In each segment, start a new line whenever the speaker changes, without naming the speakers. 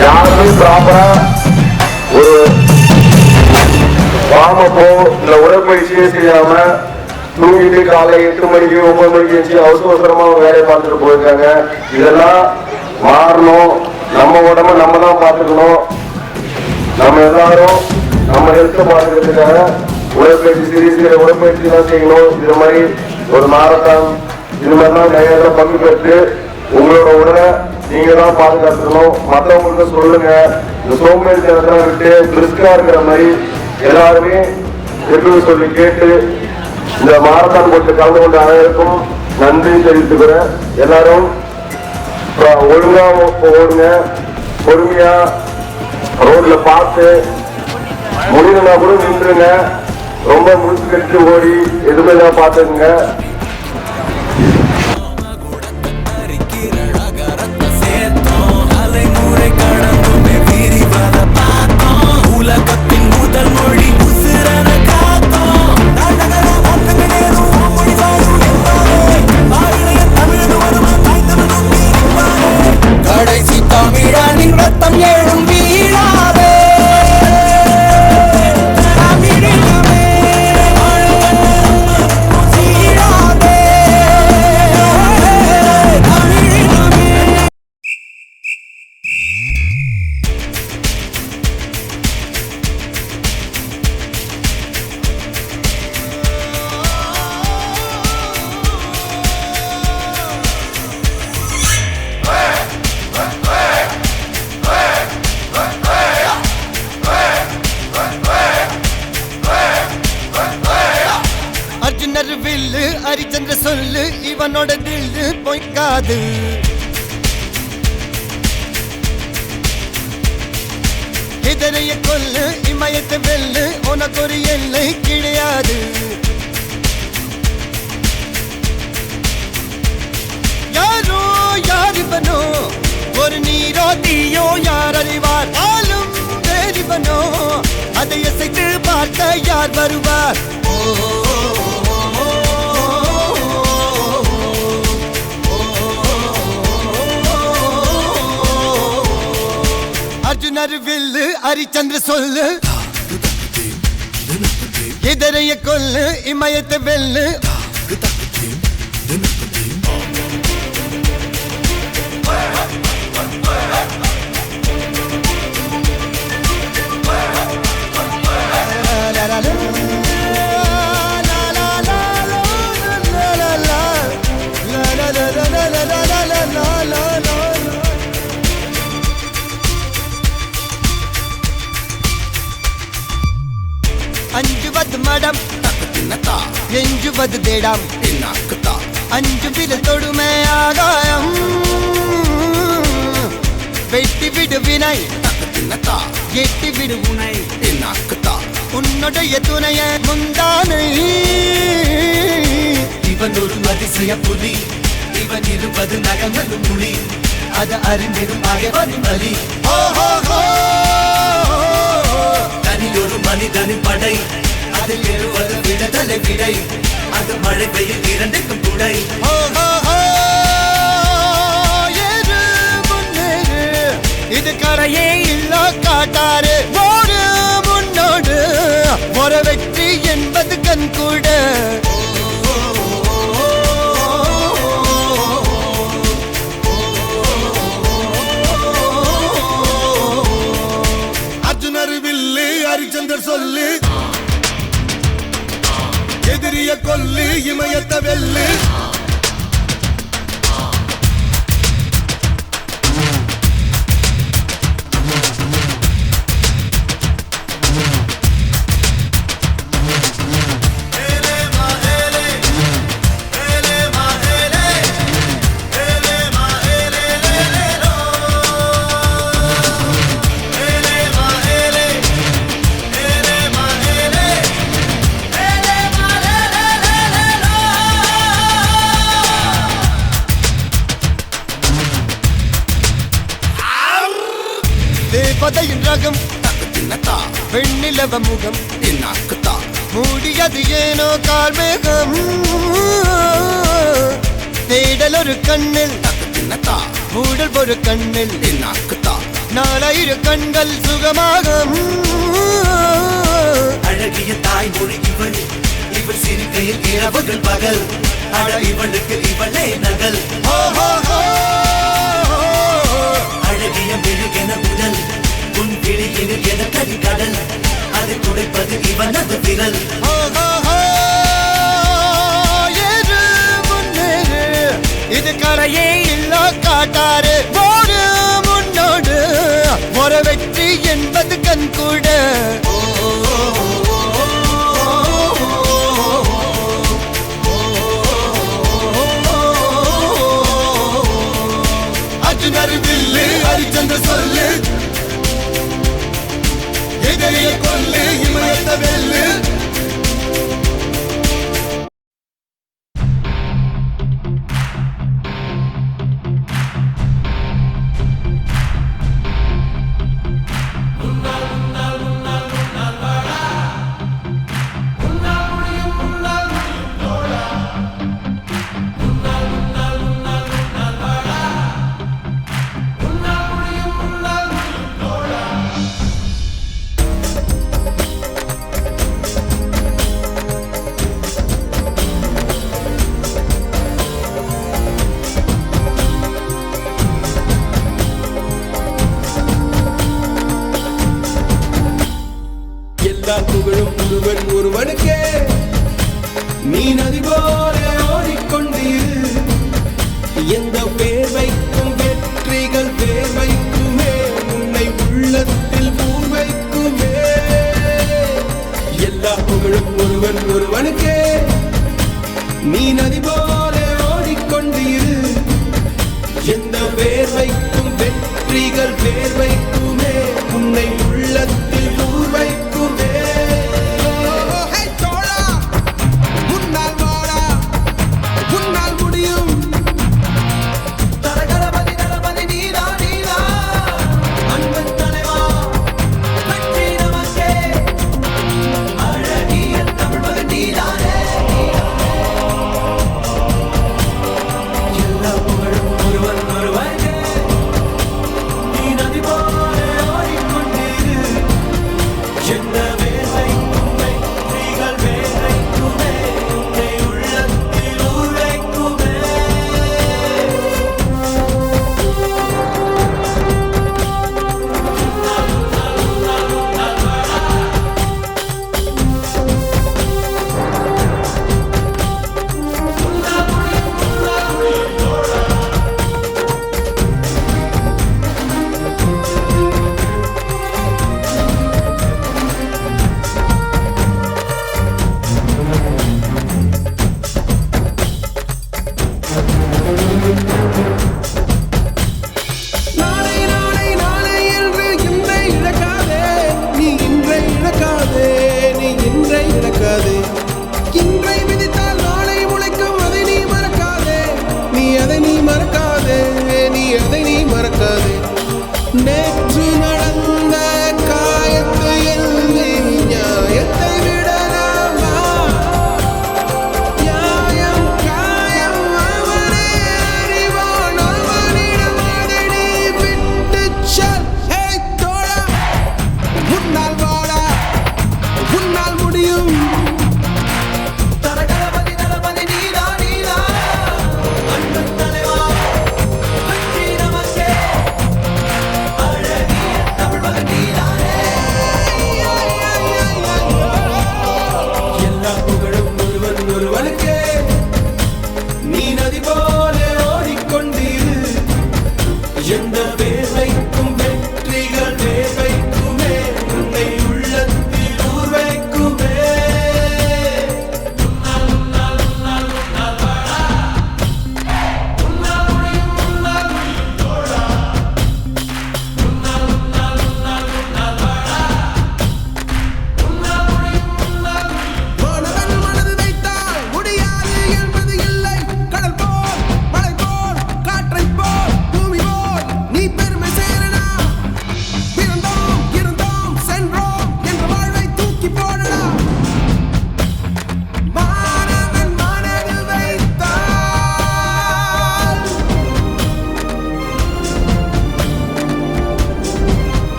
யாருமே ப்ராப்பரா ஒரு வாமப்போ இல்ல உடற்பயிற்சியே செய்யாம தூங்கிட்டு காலை 8 மணிக்கு 9 மணிக்கு வச்சு அவசரமா வேலையை பார்த்துட்டு போயிருக்காங்க. இதெல்லாம் மாறணும். நம்ம உடம்ப நம்ம தான் பார்த்துக்கணும். நம்ம எல்லாரும் நம்ம ஹெல்த்தை பார்த்துக்கிறதுக்காக உடற்பயிற்சி சிறிய உடற்பயிற்சி தான் செய்யணும். இது மாதிரி ஒரு மாரத்தான் இது மாதிரிலாம் நிறைய பங்கு பெற்று உங்களோட உடலை நீங்க தான் பாதுகாத்துக்கணும். மற்றவங்களுக்கு சொல்லுங்க. இந்த சோம்பேறி தனத்தை விட்டு பிரிஸ்கா இருக்கிற மாதிரி எல்லாருமே எப்படி சொல்லி கேட்டு இந்த மாரத்தான் போட்டு கலந்து கொண்ட அனைவருக்கும் நன்றி தெரிவித்துக்கிறேன். எல்லாரும் ஒழுங்கா ஓடுங்க. பொறுமையா ரோட்ல பார்த்து முடிவுனா கூட நின்றுங்க. ரொம்ப முடிச்சு கட்டு ஓடி எதுவுமே தான் பார்த்துக்குங்க.
ஹரிச்சந்திர சொல்லு இவனோட தில்லு பொய்க்காது. இதரைய கொல்லு இமயத்தை வெல்லு உனக்கு ஒரு எல்லை கிடையாது. யாரோ யார் இவனோ ஒரு நீரோ தீயோ யார் அறிவார். ஆளும் வேறிவனோ அதை அசைத்து பார்க்க யார் வருவார். அர்ஜுனர் வில்லு ஹரிச்சந்திர சொல்லு இதரைய கொல்லு இமயத்தை வெல்லு. அஞ்சுவது மடம் எஞ்சுவது தேடாம் அஞ்சு விரல் தொடுமே ஆகாயம் வெட்டி விடு வினை எட்டி விடு உனை உன்னுடைய துணைய முந்தானை
இவன் ஒரு அதிசய புலி இவன் இருபது நகங்களும் புலி அது அறிந்திடும் ஆகவனின் வலி தனி ஒரு மனிதனின் படை அதில் எழுவது விடுதலை விடை அது மழை பெய்யும் இரண்டுக்கும் துடை
இது கரையே இல்ல காட்டாரு ஓடு முன்னோடு ஒரு வெற்றி என்பது கண் கூட
அர்ஜுனர் வில்லு ஹரிச்சந்தர் சொல்லு எதிரிய கொல்லு இமயத்த வெல்லு
தேவதையின் ரகம் வெண்ணிலவ முகம் மூடியது ஏனோ கார்மேகம் தேடல் ஒரு கண்ணில் மூடல் ஒரு கண்ணில் நாலாயிரம் கண்கள் சுகமாக
அழகிய தாய்மொழி இவள் இவள் சிரிக்கையில் இரவுகள் பகல் அழ இவளுக்கு இவளே நகல் அழகிய மெழுகென உடல் உன் விழியில் என கரி கடல் அதை துடைப்பது இவனது விரல்
இது கரையே இல்ல காட்டாரு ஓடு முன்னோடு ஒரு வெற்றி என்பது கண் கூட
அர்ஜுனர் வில்லு ஹரிச்சந்தர் சொல்லு எதிரிய கொல்லு இமயத்த வெல்லு எல்லா புகழும் ஒருவன் ஒருவனுக்கே நீ நதி போல ஓடிக்கொண்டீர் எந்த பேர் வைக்கும் வெற்றிகள் பேர் வைக்குமே உன்னை உள்ளத்தில் பூர் வைக்குமே எல்லா புகழும் ஒருவன் ஒருவனுக்கே நீ நதி போல ஓடிக்கொண்டீர் எந்த பேர் வைக்கும் வெற்றிகள் பேர் வைக்குமே உன்னை உள்ளத்தில் பூர் வைக்குமே
எல்லா புகழும் ஒருவன் ஒருவனுக்கே நீ நதி போல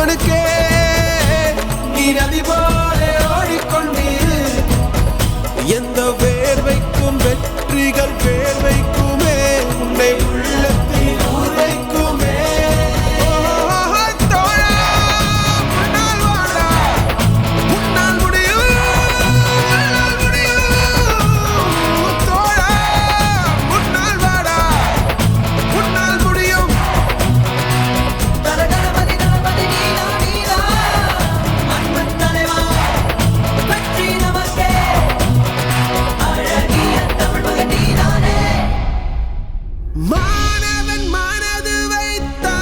ஒருவனுக்கே நீ நதி போல ஓடிக்கொண்டீரு எந்த வேர்வைக்கும் வெற்றிகள் வேர்வைக்குமே உன்னை உள்ளத்தில் உரைக்குமே தோழா முன்னால் வாடா முன்னால் முடியும் தோழா முன்னால் வாடா முன்னால் முடியும்
தரகணபதி தளபதி நீலா நீலா அன்பன் தலைவா வெற்றி நமக்கே அழகிய தமிழ் மகன் நீதானே
மாணவன் மனது வைத்தால்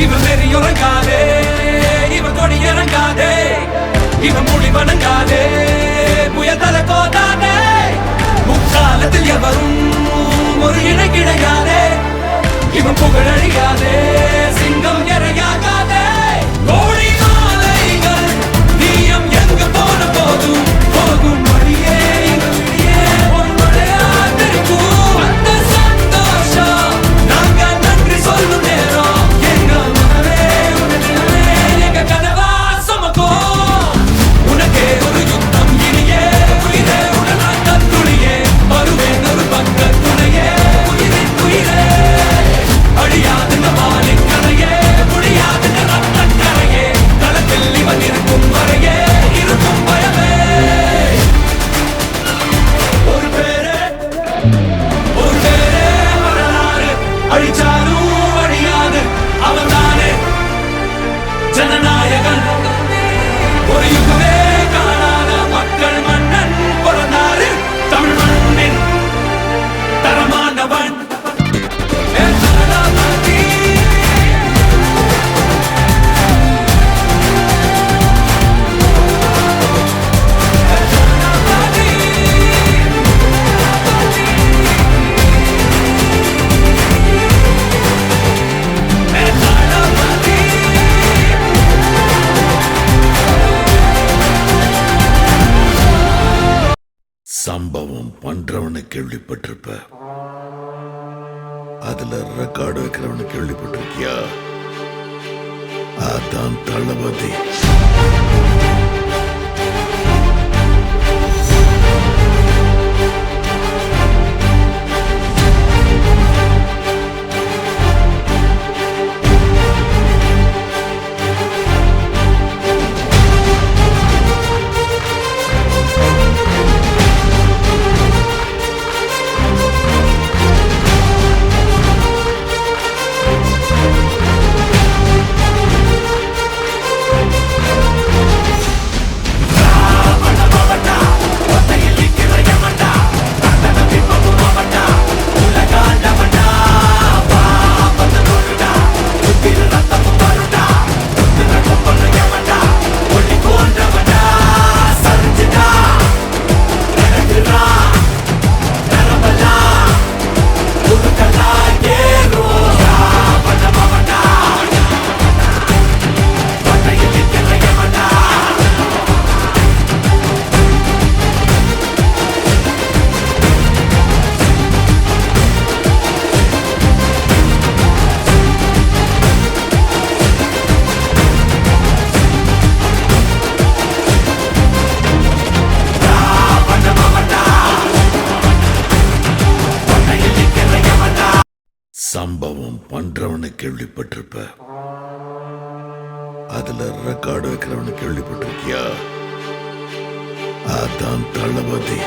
இவன் வெறி உறங்காதே இவன் கொடி இறங்காதே இவன் மொழி வணங்காதே புயத்தல கோதாதே முக்காலத்தில் எவரும் ஒரு இணை கிடையாதே இவன் புகழழியாதே சிங்கம் இறையாகாதே கோடி மாலைகள் நீயம் எங்கு போன போதும் போகும் வழியே இவன் விழியே ஒரு மழையா தெரிக்கும் அந்த சந்தோஷம் நாங்க நன்றி சொல்லும் நேரம் எங்க மனமே உனதினமே எங்க கனவா சுமக்கும் உனக்கே ஒரு யுத்தம் இனியே உயிரே உடனாட்ட துளியே வருவேன் ஒரு பக்க துணையே உயிரின் உயிரே அழியாதுங்க வானின் கரையே முடியாதுங்க ரத்தக் கரையே களத்தில் இவன் இருக்கும் வரையே இருக்கும் பயமே ஒரு பேரே வரலாறு அழிச்சாலும் அழியாது அவன்தானே ஜனநாயகன் ஒரு யுகமே காணாத மக்கள் மன்னன் பிறந்தாரு தமிழ் மண்ணின் தரமானவன் தலபதி
சம்பவம் பண்றவனை கேள்விப்பட்டிருப்ப, அதுல ரெக்கார்டு வைக்கிறவனை கேள்விப்பட்டிருக்கியா? அதான் தளபதி. சம்பவம் பண்றவனை கேள்விப்பட்டிருப்ப, அதுல ரெக்கார்டு வைக்கிறவனை கேள்விப்பட்டிருக்கியா? அதான் தளபதி.